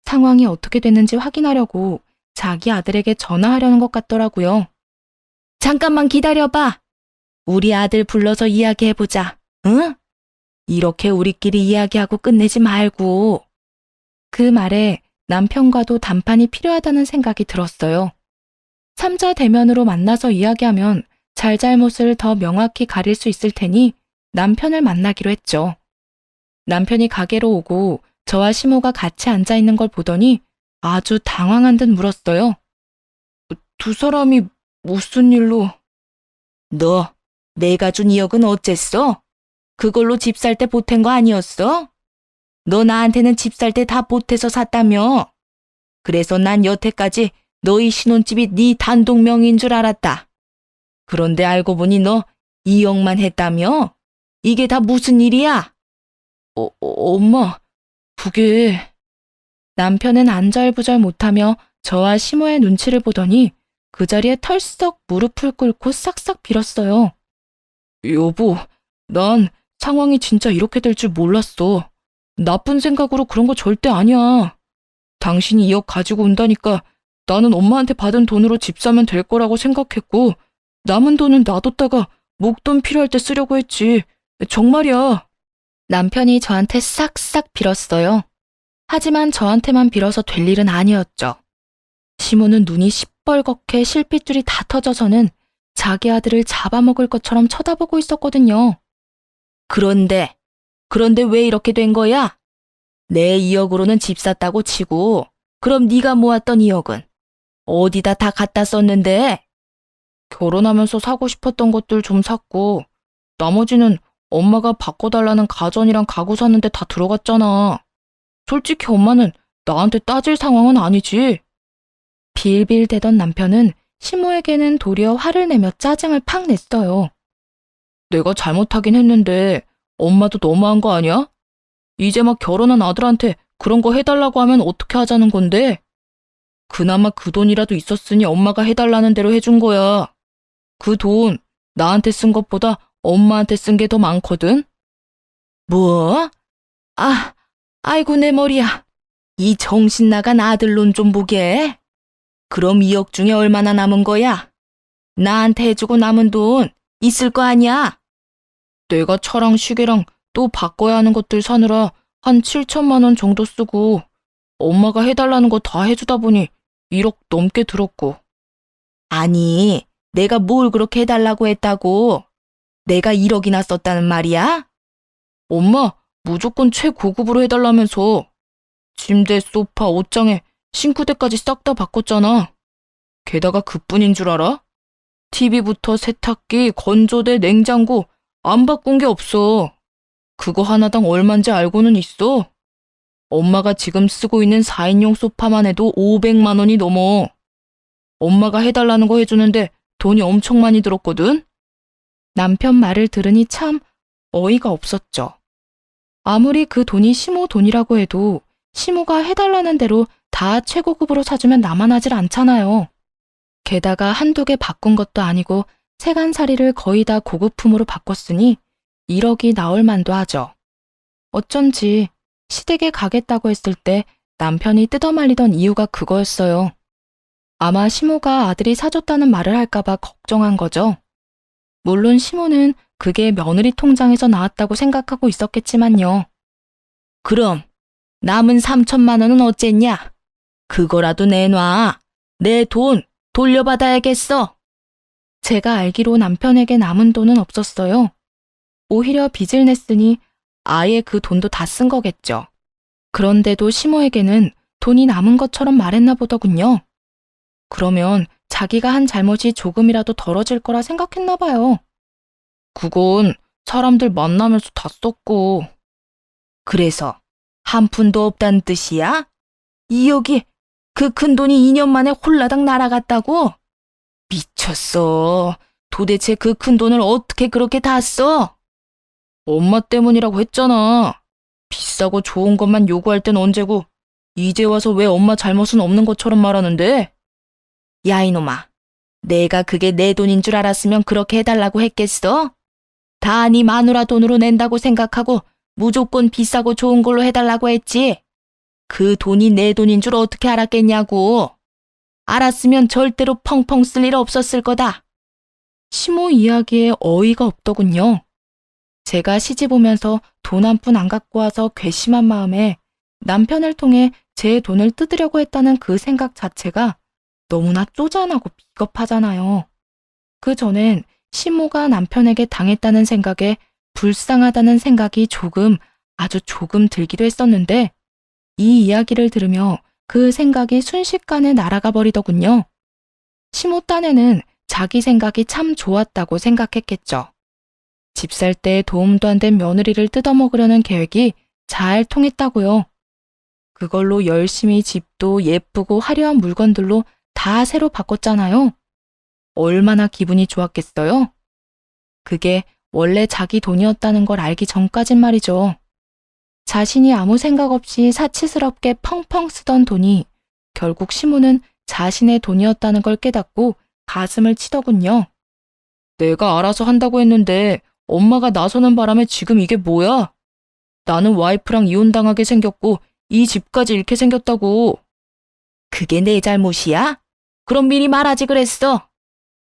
상황이 어떻게 됐는지 확인하려고 자기 아들에게 전화하려는 것 같더라고요. 잠깐만 기다려봐. 우리 아들 불러서 이야기해보자. 응? 이렇게 우리끼리 이야기하고 끝내지 말고. 그 말에 남편과도 담판이 필요하다는 생각이 들었어요. 삼자 대면으로 만나서 이야기하면 잘잘못을 더 명확히 가릴 수 있을 테니 남편을 만나기로 했죠. 남편이 가게로 오고 저와 시모가 같이 앉아 있는 걸 보더니 아주 당황한 듯 물었어요. 두 사람이 무슨 일로? 너 내가 준 2억은 어쨌어? 그걸로 집 살 때 보탠 거 아니었어? 너 나한테는 집 살 때 다 보태서 샀다며. 그래서 난 여태까지 너희 신혼집이 네 단독 명의인 줄 알았다. 그런데 알고 보니 너 2억만 했다며? 이게 다 무슨 일이야? 엄마, 그게... 남편은 안절부절 못하며 저와 시모의 눈치를 보더니 그 자리에 털썩 무릎을 꿇고 싹싹 빌었어요. 여보, 난 상황이 진짜 이렇게 될 줄 몰랐어. 나쁜 생각으로 그런 거 절대 아니야. 당신이 2억 가지고 온다니까 나는 엄마한테 받은 돈으로 집 사면 될 거라고 생각했고 남은 돈은 놔뒀다가 목돈 필요할 때 쓰려고 했지. 정말이야. 남편이 저한테 싹싹 빌었어요. 하지만 저한테만 빌어서 될 일은 아니었죠. 시모는 눈이 시뻘겋게 실핏줄이 다 터져서는 자기 아들을 잡아먹을 것처럼 쳐다보고 있었거든요. 그런데 왜 이렇게 된 거야? 내 2억으로는 집 샀다고 치고 그럼 네가 모았던 2억은 어디다 다 갖다 썼는데? 결혼하면서 사고 싶었던 것들 좀 샀고 나머지는 엄마가 바꿔달라는 가전이랑 가구 샀는데 다 들어갔잖아. 솔직히 엄마는 나한테 따질 상황은 아니지. 빌빌대던 남편은 시모에게는 도리어 화를 내며 짜증을 팍 냈어요. 내가 잘못하긴 했는데 엄마도 너무한 거 아니야? 이제 막 결혼한 아들한테 그런 거 해달라고 하면 어떻게 하자는 건데? 그나마 그 돈이라도 있었으니 엄마가 해달라는 대로 해준 거야. 그 돈 나한테 쓴 것보다 엄마한테 쓴 게 더 많거든? 뭐? 아이고 내 머리야. 이 정신 나간 아들론 좀 보게. 그럼 2억 중에 얼마나 남은 거야? 나한테 해주고 남은 돈 있을 거 아니야? 내가 차랑 시계랑 또 바꿔야 하는 것들 사느라 한 7천만 원 정도 쓰고 엄마가 해달라는 거 다 해주다 보니 1억 넘게 들었고. 아니, 내가 뭘 그렇게 해달라고 했다고? 내가 1억이나 썼다는 말이야? 엄마, 무조건 최고급으로 해달라면서. 침대, 소파, 옷장에 싱크대까지 싹 다 바꿨잖아. 게다가 그뿐인 줄 알아? TV부터 세탁기, 건조대, 냉장고 안 바꾼 게 없어. 그거 하나당 얼만지 알고는 있어? 엄마가 지금 쓰고 있는 4인용 소파만 해도 500만 원이 넘어. 엄마가 해달라는 거 해주는데 돈이 엄청 많이 들었거든? 남편 말을 들으니 참 어이가 없었죠. 아무리 그 돈이 시모 돈이라고 해도 시모가 해달라는 대로 다 최고급으로 사주면 나만 하질 않잖아요. 게다가 한두 개 바꾼 것도 아니고 세간살이를 거의 다 고급품으로 바꿨으니 1억이 나올 만도 하죠. 어쩐지 시댁에 가겠다고 했을 때 남편이 뜯어말리던 이유가 그거였어요. 아마 시모가 아들이 사줬다는 말을 할까봐 걱정한 거죠. 물론 시모는 그게 며느리 통장에서 나왔다고 생각하고 있었겠지만요. 그럼 남은 3천만 원은 어쨌냐? 그거라도 내놔. 내 돈 돌려받아야겠어. 제가 알기로 남편에게 남은 돈은 없었어요. 오히려 빚을 냈으니 아예 그 돈도 다 쓴 거겠죠. 그런데도 시모에게는 돈이 남은 것처럼 말했나 보더군요. 그러면 자기가 한 잘못이 조금이라도 덜어질 거라 생각했나 봐요. 그건 사람들 만나면서 다 썼고. 그래서 한 푼도 없다는 뜻이야? 2억이 그 큰 돈이 2년 만에 홀라당 날아갔다고? 미쳤어. 도대체 그 큰 돈을 어떻게 그렇게 다 써? 엄마 때문이라고 했잖아. 비싸고 좋은 것만 요구할 땐 언제고 이제 와서 왜 엄마 잘못은 없는 것처럼 말하는데? 야 이놈아, 내가 그게 내 돈인 줄 알았으면 그렇게 해달라고 했겠어? 다 네 마누라 돈으로 낸다고 생각하고 무조건 비싸고 좋은 걸로 해달라고 했지. 그 돈이 내 돈인 줄 어떻게 알았겠냐고. 알았으면 절대로 펑펑 쓸 일 없었을 거다. 시모 이야기에 어이가 없더군요. 제가 시집 오면서 돈 한 푼 안 갖고 와서 괘씸한 마음에 남편을 통해 제 돈을 뜯으려고 했다는 그 생각 자체가 너무나 쪼잔하고 비겁하잖아요. 그 전엔 시모가 남편에게 당했다는 생각에 불쌍하다는 생각이 아주 조금 들기도 했었는데 이 이야기를 들으며 그 생각이 순식간에 날아가 버리더군요. 시모 딴에는 자기 생각이 참 좋았다고 생각했겠죠. 집 살 때 도움도 안 된 며느리를 뜯어먹으려는 계획이 잘 통했다고요. 그걸로 열심히 집도 예쁘고 화려한 물건들로 다 새로 바꿨잖아요. 얼마나 기분이 좋았겠어요? 그게 원래 자기 돈이었다는 걸 알기 전까진 말이죠. 자신이 아무 생각 없이 사치스럽게 펑펑 쓰던 돈이 결국 시모는 자신의 돈이었다는 걸 깨닫고 가슴을 치더군요. 내가 알아서 한다고 했는데 엄마가 나서는 바람에 지금 이게 뭐야? 나는 와이프랑 이혼당하게 생겼고 이 집까지 잃게 생겼다고. 그게 내 잘못이야? 그럼 미리 말하지 그랬어.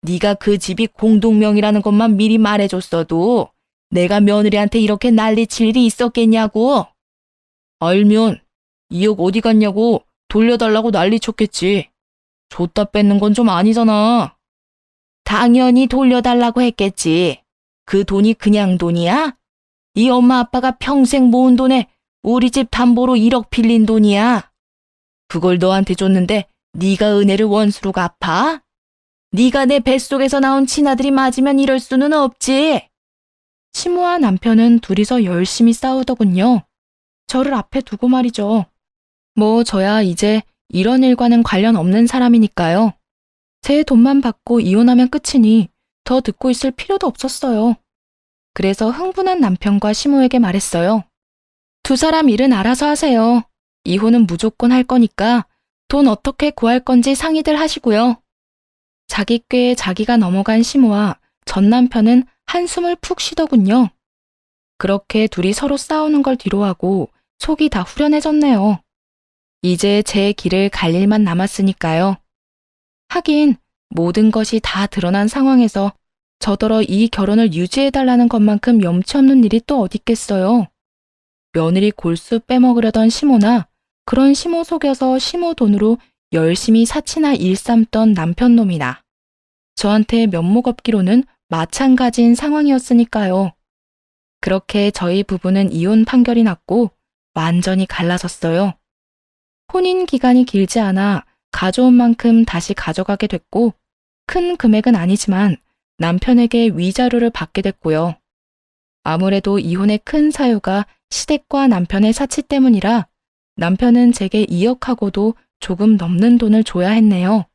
네가 그 집이 공동명의라는 것만 미리 말해줬어도 내가 며느리한테 이렇게 난리칠 일이 있었겠냐고. 알면 2억 어디 갔냐고 돌려달라고 난리쳤겠지. 줬다 뺏는 건 좀 아니잖아. 당연히 돌려달라고 했겠지. 그 돈이 그냥 돈이야? 이 엄마 아빠가 평생 모은 돈에 우리 집 담보로 1억 빌린 돈이야. 그걸 너한테 줬는데 네가 은혜를 원수로 갚아? 네가 내 뱃속에서 나온 친아들이 맞으면 이럴 수는 없지. 시모와 남편은 둘이서 열심히 싸우더군요. 저를 앞에 두고 말이죠. 뭐 저야 이제 이런 일과는 관련 없는 사람이니까요. 제 돈만 받고 이혼하면 끝이니 더 듣고 있을 필요도 없었어요. 그래서 흥분한 남편과 시모에게 말했어요. 두 사람 일은 알아서 하세요. 이혼은 무조건 할 거니까 돈 어떻게 구할 건지 상의들 하시고요. 자기 꾀에 자기가 넘어간 시모와 전 남편은 한숨을 푹 쉬더군요. 그렇게 둘이 서로 싸우는 걸 뒤로하고 속이 다 후련해졌네요. 이제 제 길을 갈 일만 남았으니까요. 하긴 모든 것이 다 드러난 상황에서 저더러 이 결혼을 유지해달라는 것만큼 염치 없는 일이 또 어딨겠어요. 며느리 골수 빼먹으려던 시모나 그런 시모 속여서 시모 돈으로 열심히 사치나 일삼던 남편 놈이나 저한테 면목 없기로는 마찬가지인 상황이었으니까요. 그렇게 저희 부부는 이혼 판결이 났고 완전히 갈라섰어요. 혼인 기간이 길지 않아 가져온 만큼 다시 가져가게 됐고 큰 금액은 아니지만 남편에게 위자료를 받게 됐고요. 아무래도 이혼의 큰 사유가 시댁과 남편의 사치 때문이라 남편은 제게 2억하고도 조금 넘는 돈을 줘야 했네요.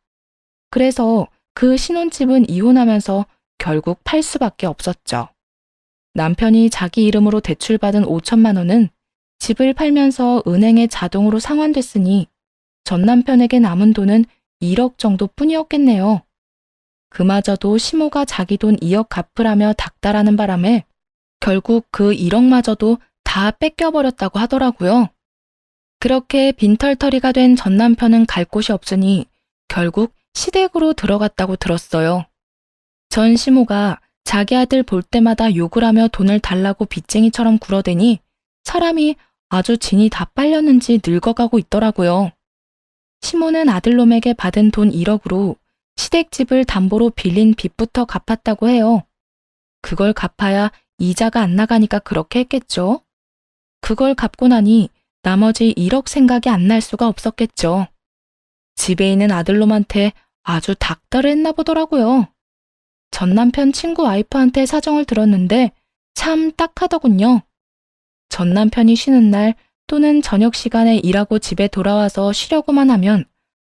그래서 그 신혼집은 이혼하면서 결국 팔 수밖에 없었죠. 남편이 자기 이름으로 대출받은 5천만 원은 집을 팔면서 은행에 자동으로 상환됐으니 전 남편에게 남은 돈은 1억 정도뿐이었겠네요. 그마저도 시모가 자기 돈 2억 갚으라며 닥달하는 바람에 결국 그 1억마저도 다 뺏겨버렸다고 하더라고요. 그렇게 빈털터리가 된 전 남편은 갈 곳이 없으니 결국 시댁으로 들어갔다고 들었어요. 전 시모가 자기 아들 볼 때마다 욕을 하며 돈을 달라고 빚쟁이처럼 굴어대니 사람이 아주 진이 다 빨렸는지 늙어가고 있더라고요. 시모는 아들놈에게 받은 돈 1억으로 시댁집을 담보로 빌린 빚부터 갚았다고 해요. 그걸 갚아야 이자가 안 나가니까 그렇게 했겠죠. 그걸 갚고 나니 나머지 1억 생각이 안 날 수가 없었겠죠. 집에 있는 아들놈한테 아주 닥달을 했나 보더라고요. 전 남편 친구 와이프한테 사정을 들었는데 참 딱하더군요. 전 남편이 쉬는 날 또는 저녁 시간에 일하고 집에 돌아와서 쉬려고만 하면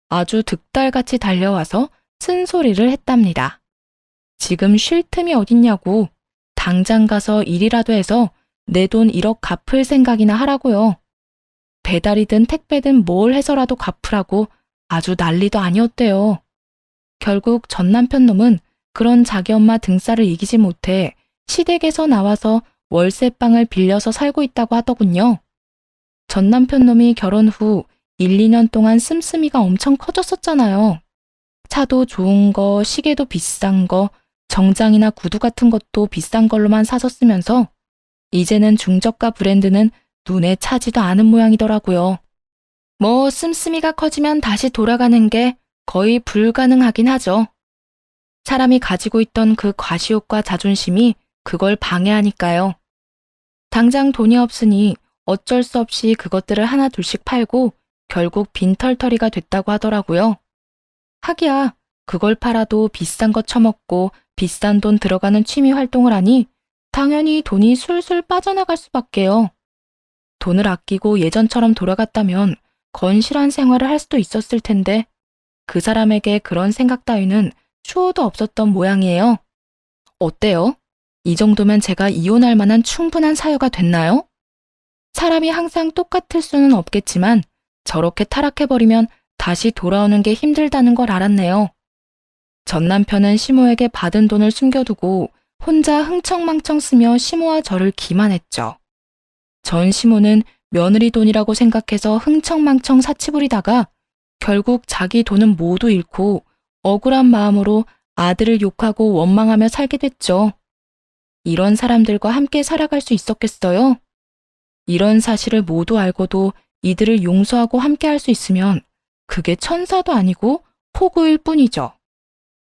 아주 득달같이 달려와서 쓴소리를 했답니다. 지금 쉴 틈이 어딨냐고 당장 가서 일이라도 해서 내 돈 1억 갚을 생각이나 하라고요. 배달이든 택배든 뭘 해서라도 갚으라고 아주 난리도 아니었대요. 결국 전 남편 놈은 그런 자기 엄마 등살을 이기지 못해 시댁에서 나와서 월세방을 빌려서 살고 있다고 하더군요. 전 남편 놈이 결혼 후 1, 2년 동안 씀씀이가 엄청 커졌었잖아요. 차도 좋은 거, 시계도 비싼 거, 정장이나 구두 같은 것도 비싼 걸로만 사서 쓰면서 이제는 중저가 브랜드는 눈에 차지도 않은 모양이더라고요. 뭐 씀씀이가 커지면 다시 돌아가는 게 거의 불가능하긴 하죠. 사람이 가지고 있던 그 과시욕과 자존심이 그걸 방해하니까요. 당장 돈이 없으니 어쩔 수 없이 그것들을 하나 둘씩 팔고 결국 빈털터리가 됐다고 하더라고요. 하기야 그걸 팔아도 비싼 거 처먹고 비싼 돈 들어가는 취미 활동을 하니 당연히 돈이 술술 빠져나갈 수밖에요. 돈을 아끼고 예전처럼 돌아갔다면 건실한 생활을 할 수도 있었을 텐데 그 사람에게 그런 생각 따위는 추호도 없었던 모양이에요. 어때요? 이 정도면 제가 이혼할 만한 충분한 사유가 됐나요? 사람이 항상 똑같을 수는 없겠지만 저렇게 타락해버리면 다시 돌아오는 게 힘들다는 걸 알았네요. 전 남편은 시모에게 받은 돈을 숨겨두고 혼자 흥청망청 쓰며 시모와 저를 기만했죠. 전 시모는 며느리 돈이라고 생각해서 흥청망청 사치 부리다가 결국 자기 돈은 모두 잃고 억울한 마음으로 아들을 욕하고 원망하며 살게 됐죠. 이런 사람들과 함께 살아갈 수 있었겠어요? 이런 사실을 모두 알고도 이들을 용서하고 함께 할 수 있으면 그게 천사도 아니고 호구일 뿐이죠.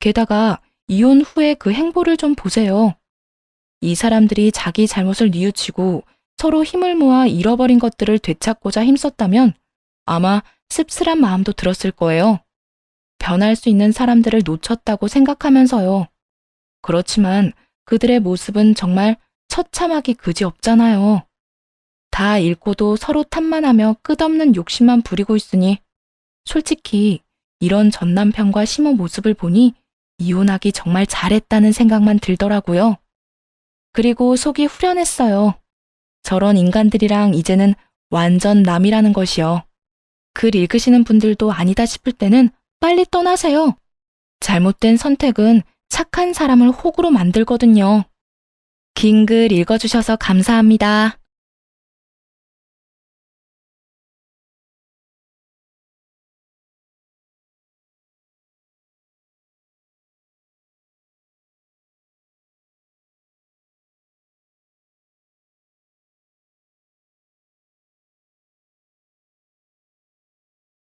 게다가 이혼 후에 그 행보를 좀 보세요. 이 사람들이 자기 잘못을 뉘우치고 서로 힘을 모아 잃어버린 것들을 되찾고자 힘썼다면 아마 씁쓸한 마음도 들었을 거예요. 변할 수 있는 사람들을 놓쳤다고 생각하면서요. 그렇지만 그들의 모습은 정말 처참하기 그지없잖아요. 다 잃고도 서로 탓만하며 끝없는 욕심만 부리고 있으니 솔직히 이런 전 남편과 시모 모습을 보니 이혼하기 정말 잘했다는 생각만 들더라고요. 그리고 속이 후련했어요. 저런 인간들이랑 이제는 완전 남이라는 것이요. 글 읽으시는 분들도 아니다 싶을 때는 빨리 떠나세요. 잘못된 선택은 착한 사람을 호구로 만들거든요. 긴 글 읽어주셔서 감사합니다.